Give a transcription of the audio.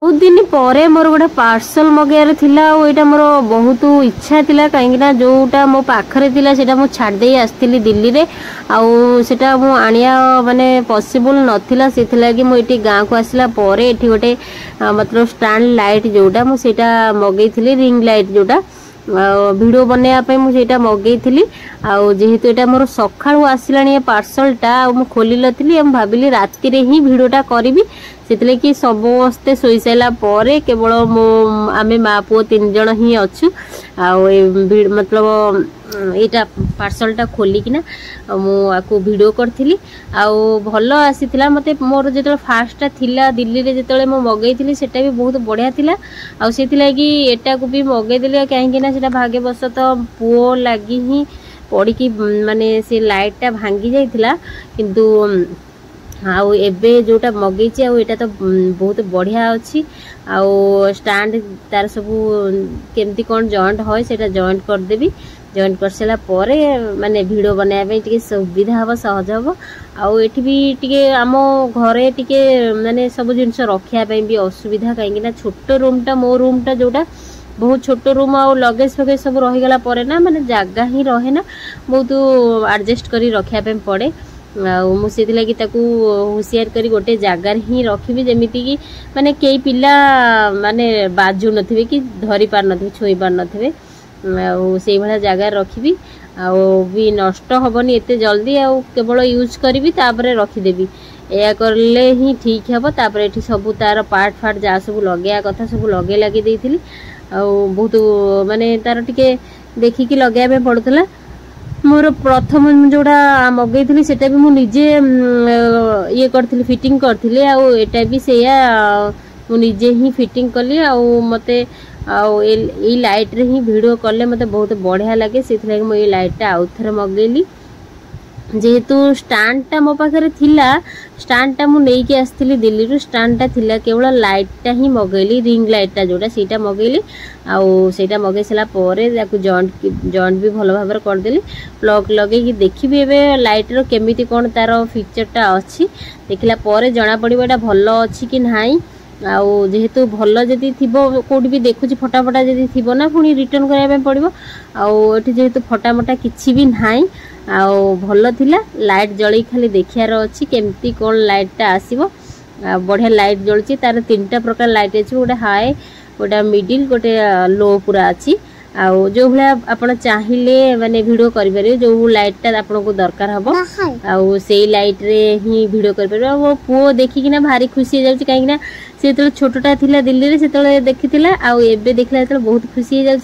बहुत दिन पर मोर गोटे पार्सल मगार थिला और मोर बहुत इच्छा थिला कहीं जोटा मो पाखरे थिला सेटा मु छाड़ दे आस्थिली दिल्ली रे आउ सेटा मु आनिया माने पॉसिबल नथिला सेथिला कि मु एठी गां को आसिला परे एठी गोटे मतलब स्टैंड लाइट जोटा मु सेटा मगैथिली रिंग लाइट जोटा वीडियो बनवाई मुझे मगई थी जेहेतु यहाँ मोर सकाळु आसला पार्सलटा मु खोली नी भाविली राति रे ही वीडियोटा करी से कि समस्ते शोई सारा पर केवल मो आमे माँ पुओ 3 जन ही अच्छु मतलब यहाँ पार्सलटा खोलिकिना मुझे वीडियो करी भल आसी मत मोर जो फास्टा थिला दिल्ली रे जिते मु मगई थी सेटा भी बहुत बढ़िया थिला से एटा को भी मगईदेली कहीं भाग्यवशत पुओ लगी ही पड़ी माने से लाइटा भांगी जाइथिला किंतु आउ एबे जोटा मगैची एटा तो बहुत बढ़िया अच्छी आउ स्टैंड तार सब केमती कौन जॉइंट है सेटा जॉइंट करदेवी जॉइंट कर सारा पर माने वीडियो बनाया टिके सुविधा हम सहज हम आउ एठी भी टिके आम घरे टिके माने सब जिनस रखिया भी असुविधा कहीं छोट रूमटा मो रूमटा जोटा बहुत छोट रूम आ लगेज फगेज सब रहीगला ना माने जगह ही रहे ना बहुत एडजस्ट करी रखिया पड़े मुझे लगी हुसियार करी गोटे जगार ही रखी जमीती कि माने कई पिला माने बाजू नथिबे कि धरी पार नथिबे छुई पार नथिबे से भाया जगार रखी भी नष्ट हेनी एत जल्दी केवल यूज करी तापर रखीदेवी या करले ही ठीक हे तापर एठी सब तार पार्ट फार्ट जहाँ सब लगे कथा सब लगे लगे देइथिली बहुत माने तार टिके देखिकी लगे पड़ुला मोर प्रथम जोड़ा मगई सेटा भी मुझे ये करथिली फिटिंग करथिली एटा भी से मुझे ही फिटिंग कली मते ये लाइट रे ही वीडियो कले मते बहुत बढ़िया लगे से मुझे लाइटा आउ थे मगेली जेहेतु स्टैंडटा मो पाखे थिला स्टैंडटा मु नेकी आसथिली दिल्ली रू स्टैंडटा थिला केवल लाइटटा ही मगेली रिंग लाइटटा जोटा सीटा मगेली आउटा मगै सारा पर जॉइंट भी भल भाव करदेली प्लग लगे देखी एबे लाइट रो केमिति कोन तार फीचरटा अच्छी देखला पर जना पड़िबो एटा भल अच्छी कि नाही आउ जेहेतु भल जदि थिबो कोडी भी देखुची फटाफटा जदि थिबो ना पुनी रिटर्न करबा पड़िबो आउ एठी जेहेतु फटामटा किछि भी नाही आउ भल थिला लाइट जळी खाली देखियार अछि केमती कोन लाइटटा आसीबो बढ़िया लाइट जळची तार 3टा प्रकार लाइट अछि गोटे हाई गोटे मिडिल गोटे लो पूरा अछि आउ जो भला आपण चाहिले माने वीडियो करि परिबे जो लाइटटा आपण को दरकार हबो आउ सेई लाइट रे ही वीडियो करि परिबे वो पुओ देखिकिना भारी खुशी जाउची काहेकिना से तो छोटटा थिला दिल्ली रे से तो देखिथिला आउ एबे देखला तो बहुत खुशी जाउची।